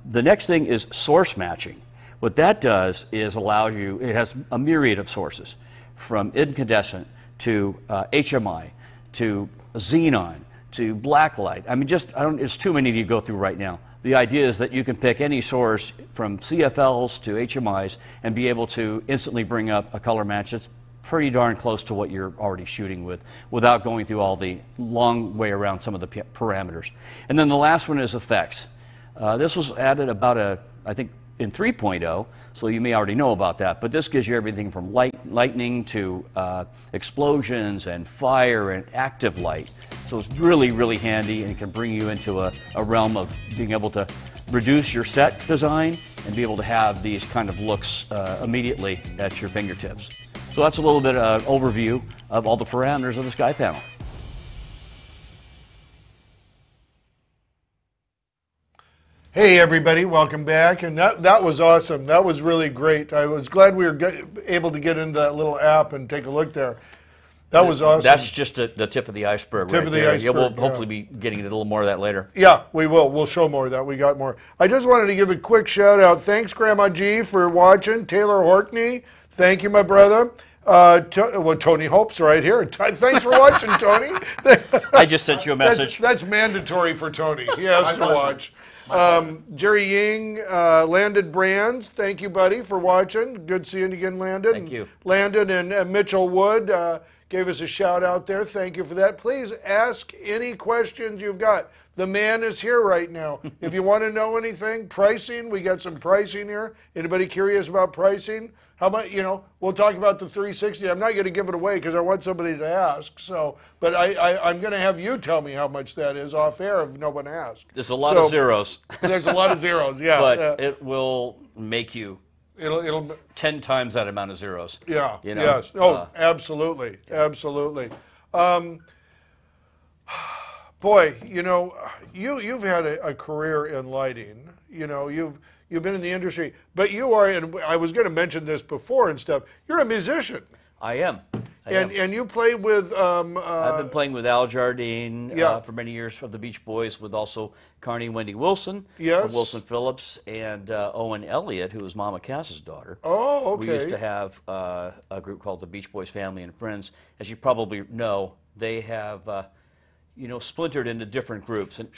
The next thing is source matching. What that does is allow you, it has a myriad of sources, from incandescent to HMI to xenon to blacklight. I mean, it's too many to go through right now. The idea is that you can pick any source from CFLs to HMIs and be able to instantly bring up a color match that's pretty darn close to what you're already shooting with without going through all the long way around some of the parameters. And then the last one is effects. This was added about I think in 3.0, so you may already know about that, but this gives you everything from lightning to explosions and fire and active light. So it's really, really handy, and it can bring you into a realm of being able to reduce your set design and be able to have these kind of looks immediately at your fingertips. So that's a little bit of overview of all the parameters of the Sky Panel. Hey everybody, welcome back, and that was awesome. That was really great. I was glad we were able to get into that little app and take a look there. That was awesome. That's just the tip of the iceberg right there. Iceberg, we'll hopefully be getting into a little more of that later. Yeah, we will. We'll show more of that. We got more. I just wanted to give a quick shout out. Thanks, Grandma G, for watching. Taylor Horkney, thank you, my brother. Tony Hope's right here. Thanks for watching, Tony. I just sent you a message. That's mandatory for Tony. He has to watch. Jerry Ying, Landon Brands, thank you, buddy, for watching. Good seeing you again, Landon. Thank you. Landon and Mitchell Wood gave us a shout out there. Thank you for that. Please ask any questions you've got. The man is here right now. If you want to know anything, pricing, we got some pricing here. Anybody curious about pricing? How much, we'll talk about the 360. I'm not going to give it away because I want somebody to ask. So, but I'm going to have you tell me how much that is off air if no one asks. There's a lot of zeros. There's a lot of zeros, yeah. But it will make you it'll 10 times that amount of zeros. Yeah, yes. Oh, absolutely, absolutely. Boy, you've had a career in lighting. You've been in the industry, but you are, and I was going to mention this before and stuff, you're a musician. I am. And you play with... I've been playing with Al Jardine for many years of the Beach Boys, with also Carney and Wendy Wilson, Wilson Phillips, and Owen Elliott, who was Mama Cass's daughter. Oh, okay. We used to have a group called the Beach Boys Family and Friends. As you probably know, they have... splintered into different groups, and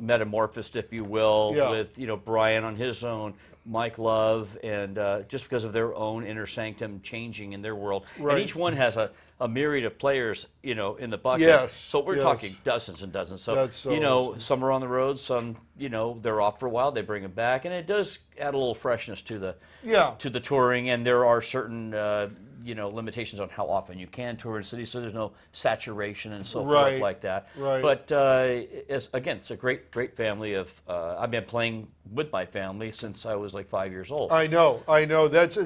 metamorphosed, if you will, with Brian on his own, Mike Love, and just because of their own inner sanctum changing in their world, and each one has a myriad of players, in the bucket. Yes. So we're talking dozens and dozens. So, awesome. some are on the road, some they're off for a while. They bring them back, and it does add a little freshness to the touring. And there are certain limitations on how often you can tour in cities, so there's no saturation and so forth like that. Right. But it's a great family of. I've been playing with my family since I was like 5 years old. I know. That's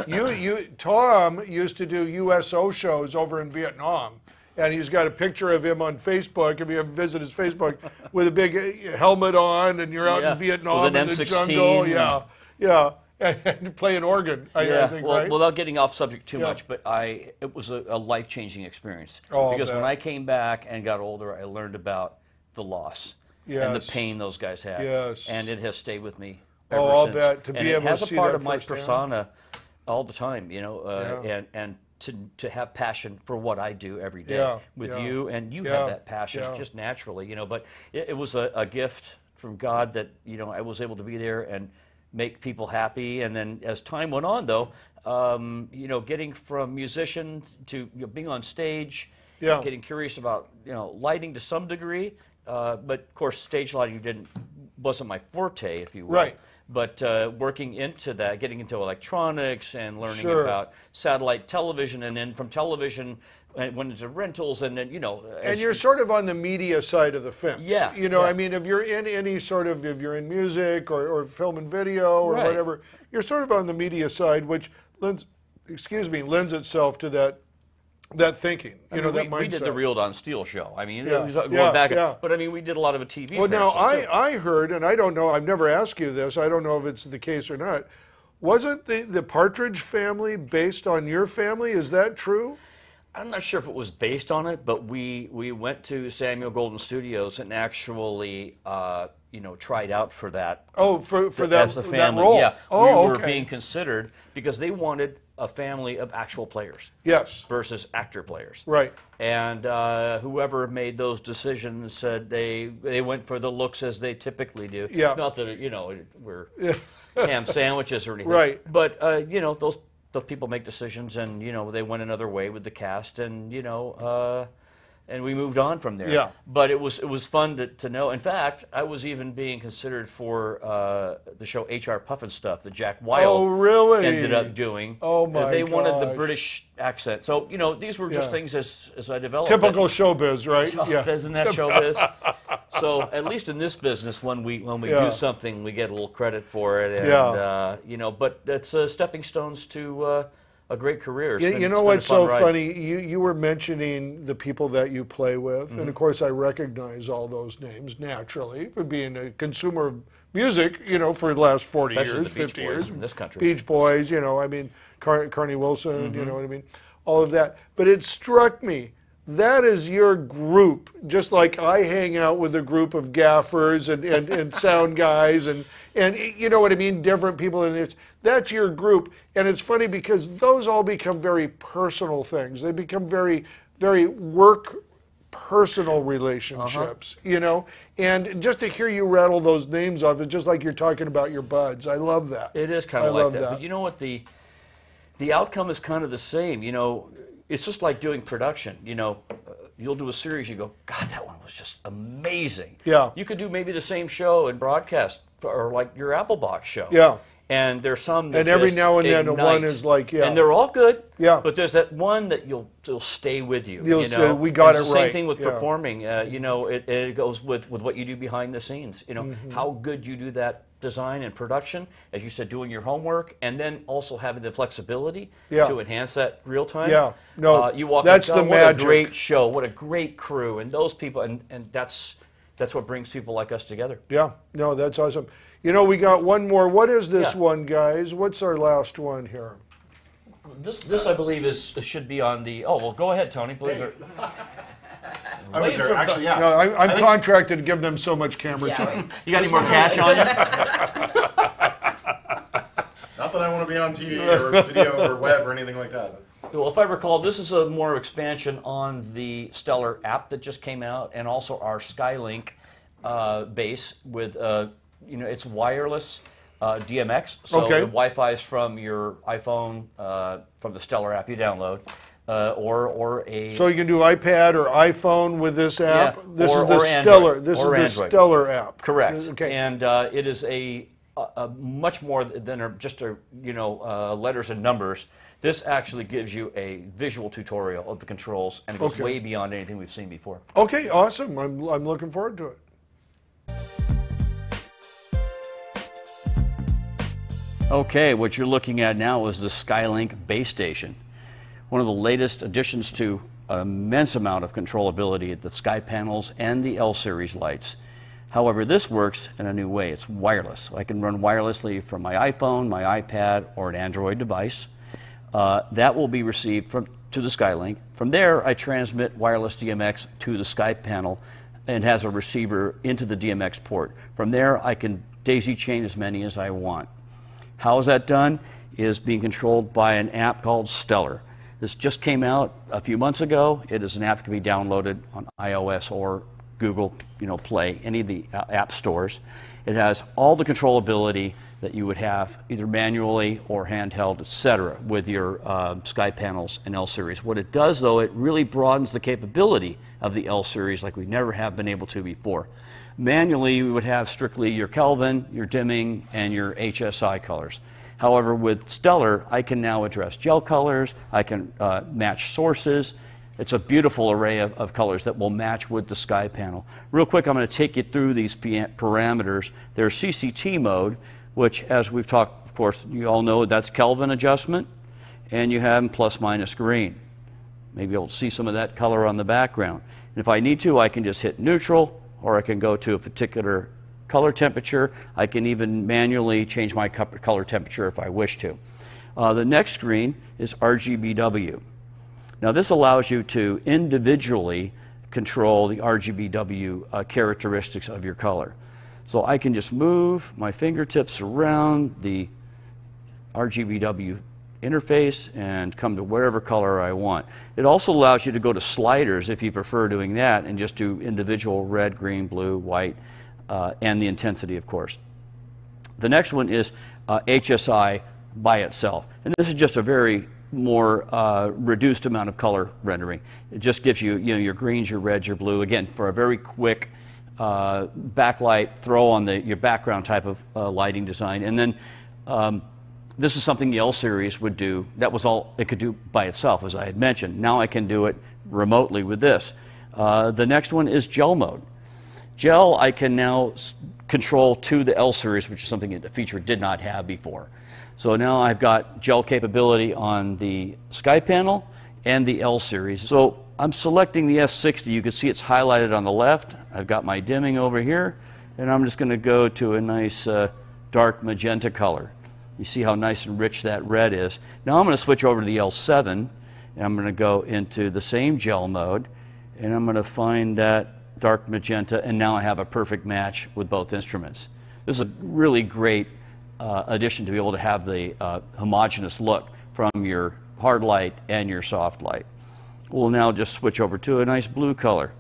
you. Tom used to do USO shows over in Vietnam, and he's got a picture of him on Facebook. If you ever visit his Facebook, with a big helmet on, and you're out in Vietnam with an in the M16, jungle. Yeah. And play an organ, I think, right? Without getting off subject too much, but it was a life-changing experience. Because when I came back and got older, I learned about the loss and the pain those guys had. Yes. And it has stayed with me ever I'll since. bet. To be able to see that it has a part of my firsthand. persona all the time, and to have passion for what I do every day with you, and you have that passion just naturally, But it was a gift from God that, I was able to be there and make people happy. And then as time went on, though, getting from musician to being on stage, getting curious about lighting to some degree, but of course stage lighting wasn't my forte, if you will. Right. But working into that, getting into electronics and learning about satellite television, and then from television went into rentals, and then and you're sort of on the media side of the fence. Yeah. I mean, if you're in any sort of, if you're in music or film and video or whatever, you're sort of on the media side, which lends itself to that thinking. That mindset. We did the Reeled on Steel show. I mean, it was going back, but I mean, we did a lot of TV. Well, now I heard, and I don't know, I've never asked you this. I don't know if it's the case or not. Wasn't the Partridge Family based on your family? Is that true? I'm not sure if it was based on it, but we went to Samuel Golden Studios and actually tried out for that. Oh, for that, as the family. that role. Yeah, Oh, we were okay. being considered because they wanted a family of actual players. Yes. Versus actor players. Right. And whoever made those decisions said they went for the looks as they typically do. Yeah. Not that we're ham sandwiches or anything. Right. But those people make decisions, and they went another way with the cast, and and we moved on from there. Yeah. But it was fun to know. In fact, I was even being considered for the show HR Puffin Stuff that Jack Wilde really? ended up doing. Oh my They wanted the gosh. British accent. So these were just Yeah. things as I developed. Typical showbiz, right? Isn't that showbiz? So at least in this business, when we Yeah. do something, we get a little credit for it. And, Yeah. but it's stepping stones to a great career. It's been- You it's know been a what's fun so ride. funny? You were mentioning the people that you play with, and of course I recognize all those names naturally for being a consumer of music, for the last 40 Especially years, the Beach 50 Boys years. in this country. Beach Boys, Carney Wilson, you know what I mean? All of that. But it struck me, that is your group, just like I hang out with a group of gaffers and sound guys and you know what I mean, different people in this. That's your group. And it's funny because those all become very personal things. They become very, very work personal relationships, And just to hear you rattle those names off, it's just like you're talking about your buds. I love that. It is kind I of like love that. that. But you know what? The outcome is kind of the same. It's just like doing production. You'll do a series, you go, God, that one was just amazing. Yeah. You could do maybe the same show and broadcast, or like your Applebox show. Yeah. And there's some that And every just now and then one ignite. is like, yeah. And they're all good. Yeah. But there's that one that you'll stay with you. You'll say, "We got And it's it the same right." thing with Yeah. performing. It goes with what you do behind the scenes. Mm-hmm. How good you do that design and production, as you said, doing your homework, and then also having the flexibility Yeah. to enhance that real time. Yeah. No, you walk that's in, the "God, what magic." a great show, what a great crew, and those people, and that's what brings people like us together. Yeah, no, that's awesome. We got one more. What is this Yeah. one, guys? What's our last one here? This I believe should be on the. Oh well, go ahead, Tony, please. I was there, actually, yeah. No, I'm contracted to give them so much camera time. You got any more cash on you? Not that I want to be on TV or video or web or anything like that. Well, if I recall, this is a more expansion on the Stellar app that just came out, and also our Skylink base with, it's wireless DMX. So Okay. the Wi-Fi is from your iPhone, from the Stellar app you download, or a. So you can do iPad or iPhone with this app. Yeah, This or- is the or Android, Stellar. This or is the Android. Stellar app. Correct. Okay. And it is a much more than just letters and numbers. This actually gives you a visual tutorial of the controls, and it goes Okay. way beyond anything we've seen before. Okay, awesome. I'm looking forward to it. Okay, what you're looking at now is the Skylink base station. One of the latest additions to an immense amount of controllability at the sky panels and the L-series lights. However, this works in a new way. It's wireless. I can run wirelessly from my iPhone, my iPad, or an Android device. That will be received to the Skylink. From there, I transmit wireless DMX to the sky panel and has a receiver into the DMX port. From there, I can daisy chain as many as I want. How is that done? Is being controlled by an app called Stellar. This just came out a few months ago. It is an app that can be downloaded on iOS or Google Play, any of the app stores. It has all the controllability that you would have either manually or handheld, etc., with your sky panels and L-series. What it does, though, it really broadens the capability of the L-series like we never have been able to before. Manually, we would have strictly your Kelvin, your dimming, and your HSI colors. However, with Stellar, I can now address gel colors, I can match sources. It's a beautiful array of colors that will match with the sky panel. Real quick, I'm going to take you through these parameters. There's CCT mode, which, as we've talked, of course, you all know that's Kelvin adjustment, and you have plus minus green. Maybe you'll see some of that color on the background. And if I need to, I can just hit neutral, or I can go to a particular color temperature. I can even manually change my color temperature if I wish to. The next screen is RGBW. Now this allows you to individually control the RGBW characteristics of your color. So I can just move my fingertips around the RGBW interface and come to whatever color I want. It also allows you to go to sliders if you prefer doing that and just do individual red, green, blue, white, and the intensity, of course. The next one is HSI by itself. And this is just a very more reduced amount of color rendering. It just gives you, your greens, your reds, your blue, again, for a very quick backlight, throw on your background type of lighting design. And then this is something the L series would do. That was all it could do by itself, as I had mentioned. Now I can do it remotely with this. The next one is gel mode. Gel I can now control to the L series, which is something the feature did not have before. So now I've got gel capability on the Sky panel and the L series. So I'm selecting the S60. You can see it's highlighted on the left. I've got my dimming over here, and I'm just going to go to a nice dark magenta color. You see how nice and rich that red is. Now I'm going to switch over to the L7, and I'm going to go into the same gel mode, and I'm going to find that dark magenta, and now I have a perfect match with both instruments. This is a really great addition to be able to have the homogeneous look from your hard light and your soft light. We'll now just switch over to a nice blue color.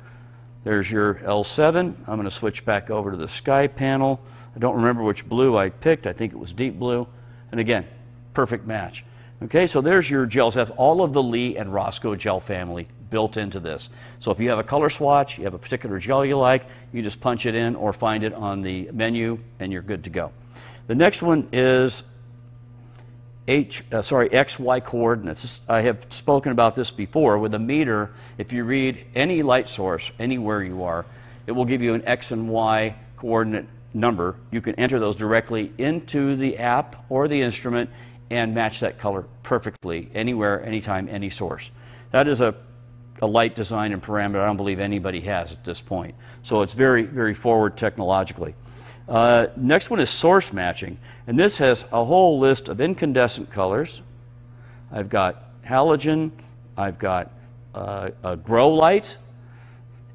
There's your L7. I'm going to switch back over to the Sky panel. I don't remember which blue I picked. I think it was deep blue. And again, perfect match. Okay, so there's your gels. That's all of the Lee and Roscoe gel family built into this. So if you have a color swatch, you have a particular gel you like, you just punch it in or find it on the menu and you're good to go. The next one is XY coordinates. I have spoken about this before. With a meter, if you read any light source, anywhere you are, it will give you an X and Y coordinate number. You can enter those directly into the app or the instrument and match that color perfectly, anywhere, anytime, any source. That is a light design and parameter I don't believe anybody has at this point. So it's very, very forward technologically. Next one is source matching, and this has a whole list of incandescent colors. I've got halogen, I've got a grow light,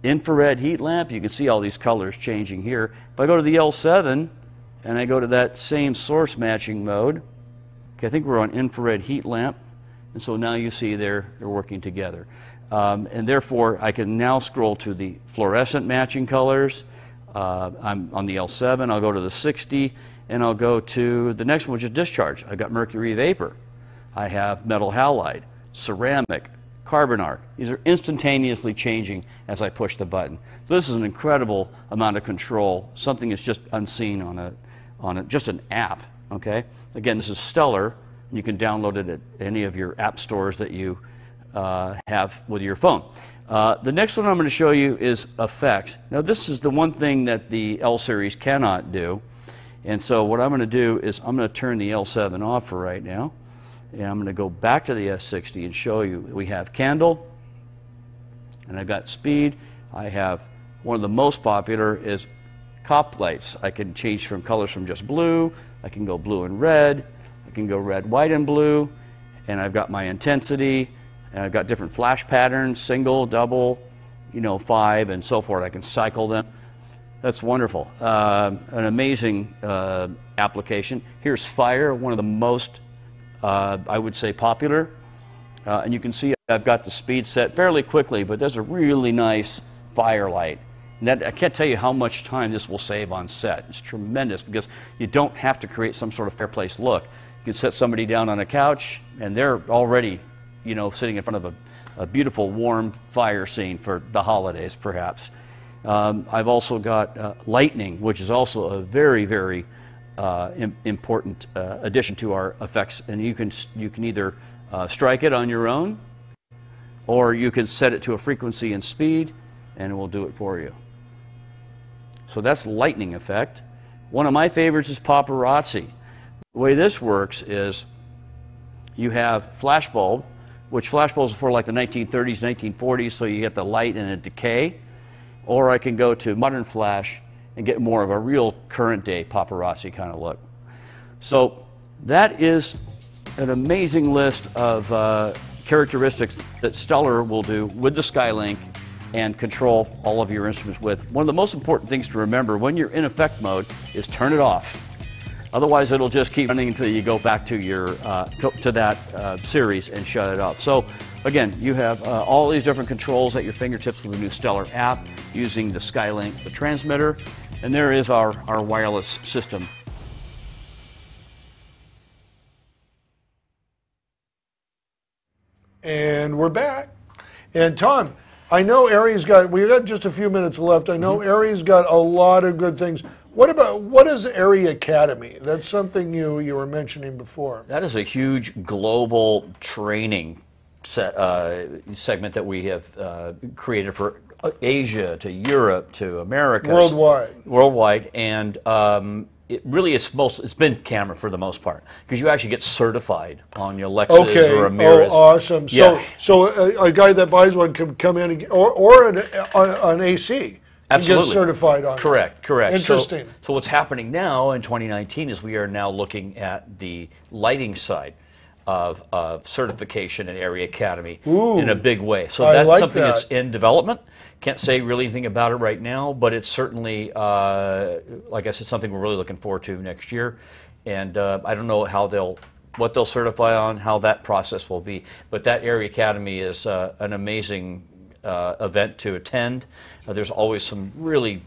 infrared heat lamp. You can see all these colors changing here. If I go to the L7 and I go to that same source matching mode, okay, I think we're on infrared heat lamp, and so now you see they're working together. And therefore, I can now scroll to the fluorescent matching colors. I'm on the L7, I'll go to the 60, and I'll go to the next one, which is discharge. I've got mercury vapor. I have metal halide, ceramic, carbon arc. These are instantaneously changing as I push the button. So this is an incredible amount of control, something that's just unseen on just an app, okay? Again, this is stellar. You can download it at any of your app stores that you have with your phone. The next one I'm going to show you is effects. Now this is the one thing that the L series cannot do, and so what I'm going to do is I'm going to turn the L7 off for right now, and I'm going to go back to the S60 and show you. We have candle, and I've got speed. I have one of the most popular is cop lights. I can change from colors from just blue, I can go blue and red, I can go red, white, and blue, and I've got my intensity. And I've got different flash patterns, single, double, 5, and so forth. I can cycle them. That's wonderful. An amazing application. Here's fire, one of the most, I would say, popular. And you can see I've got the speed set fairly quickly, but there's a really nice firelight. And that, I can't tell you how much time this will save on set. It's tremendous because you don't have to create some sort of fair-place look. You can set somebody down on a couch, and they're already sitting in front of a beautiful warm fire scene for the holidays, perhaps. I've also got lightning, which is also a very, very important addition to our effects. And you can either strike it on your own, or you can set it to a frequency and speed, and it will do it for you. So that's lightning effect. One of my favorites is paparazzi. The way this works is you have flash bulb, which flash bulbs are for like the 1930s, 1940s, so you get the light and a decay. Or I can go to modern flash and get more of a real current day paparazzi kind of look. So that is an amazing list of characteristics that Stellar will do with the Skylink and control all of your instruments with. One of the most important things to remember when you're in effect mode is turn it off. Otherwise, it'll just keep running until you go back to your to that series and shut it off. So, again, you have all these different controls at your fingertips with the new Stellar app using the Skylink, the transmitter, and there is our wireless system. And we're back. And Tom, I know ARRI's got, we've got just a few minutes left. I know ARRI's got a lot of good things. What is ARRI Academy? That's something you were mentioning before. That is a huge global training segment that we have created for Asia to Europe to America. Worldwide. And it really is it's been camera for the most part, because you actually get certified on your Lexus or a Mirrors. Oh, awesome. Yeah. So a guy that buys one can come in and, or an AC. Absolutely. Get certified on Correct. Interesting. So what's happening now in 2019 is we are now looking at the lighting side of certification at ARRI Academy in a big way. So that's something that's in development. Can't say really anything about it right now, but it's certainly, like I said, something we're really looking forward to next year. And I don't know how what they'll certify on, how that process will be. But that ARRI Academy is an amazing event to attend. There's always some really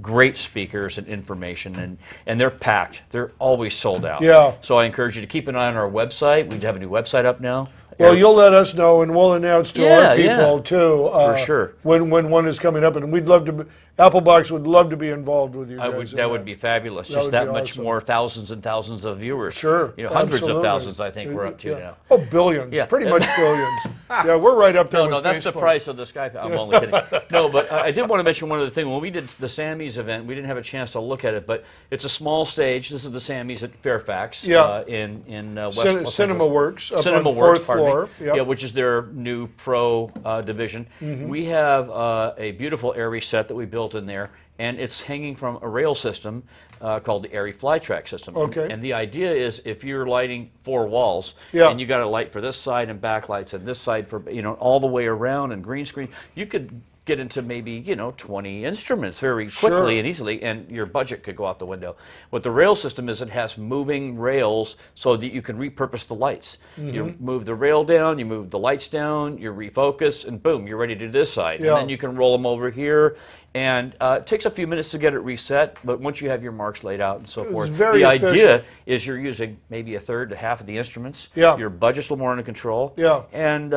great speakers and information, and they're packed. They're always sold out. Yeah. So I encourage you to keep an eye on our website. We have a new website up now. Well, you'll let us know, and we'll announce to our people too. For sure. When one is coming up, and we'd love to. Applebox would love to be involved with you guys. That would be fabulous. Just that much more, thousands and thousands of viewers. Sure. Hundreds of thousands, I think we're up to now. Oh, billions. Yeah. Pretty much billions. Yeah, we're right up there with No, that's Facebook. the price of the Skype. I'm only kidding. No, but I did want to mention one other thing. When we did the Sammys event, we didn't have a chance to look at it, but it's a small stage. This is the Sammys at Fairfax in West Cinema Works, up Cinema on Works, 4th floor. Yeah, which is their new pro division. We have a beautiful ARRI set that we built in there, and it's hanging from a rail system called the ARRI Flytrack system. Okay. And the idea is, if you're lighting 4 walls, Yeah. and you got a light for this side and backlights, and this side for all the way around, and green screen, you could get into maybe 20 instruments very quickly and easily, and your budget could go out the window. What the rail system is, it has moving rails so that you can repurpose the lights. You move the rail down, you move the lights down, you refocus, and boom, you're ready to do this side. Yeah. And then you can roll them over here. And it takes a few minutes to get it reset, but once you have your marks laid out and so forth, very the efficient. idea is you're using maybe a third to half of the instruments. Yeah. Your budget's a little more under control. Yeah. And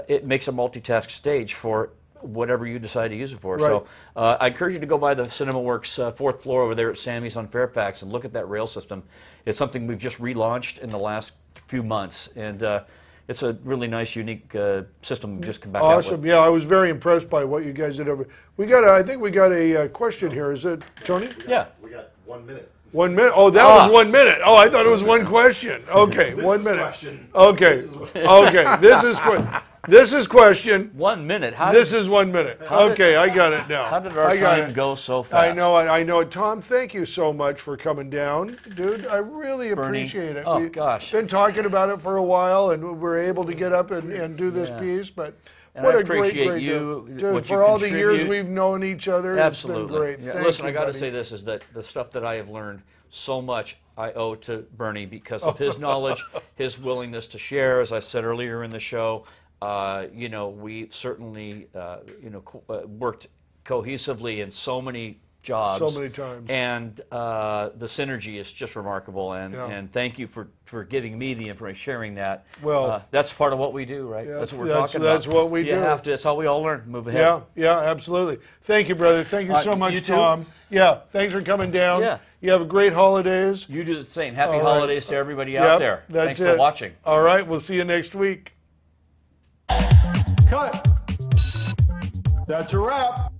it makes a multitask stage for whatever you decide to use it for. Right. So I encourage you to go by the Cinema Works 4th floor over there at Sammy's on Fairfax and look at that rail system. It's something we've just relaunched in the last few months, and it's a really nice, unique system we've just come back out with. Awesome. Yeah, I was very impressed by what you guys did over. I think we got a question here. Is it Tony? Yeah. We got 1 minute. 1 minute. Oh, that was 1 minute. Oh, I thought it was one question. Okay, This 1 is minute. question. Okay. Okay. This is question. 1 minute. This is 1 minute. Okay, I got it now. How did our time go so fast? I know it. Tom, thank you so much for coming down, dude. I really appreciate it. Oh, We've gosh. been talking about it for a while, and we're able to get up and do this piece, but And what I a great appreciate you, dude, what for you all the years contribute. we've known each other. Absolutely. It's been great. Yeah, Thank listen, you, I got to buddy. say this, is that the stuff that I have learned so much I owe to Burnie because of his knowledge, his willingness to share, as I said earlier in the show. We certainly worked cohesively in so many jobs. So many times. And the synergy is just remarkable. And thank you for giving me the information, sharing that. Well, that's part of what we do, right? Yeah, that's what we're talking about. That's what we do. You have to. That's how we all learn. Move ahead. Yeah, absolutely. Thank you, brother. Thank you so much, you too. Tom. Yeah, thanks for coming down. Yeah. You have a great holidays. You do the same. Happy All right. holidays to everybody out there. That's Thanks for watching. All right, we'll see you next week. Cut. That's a wrap.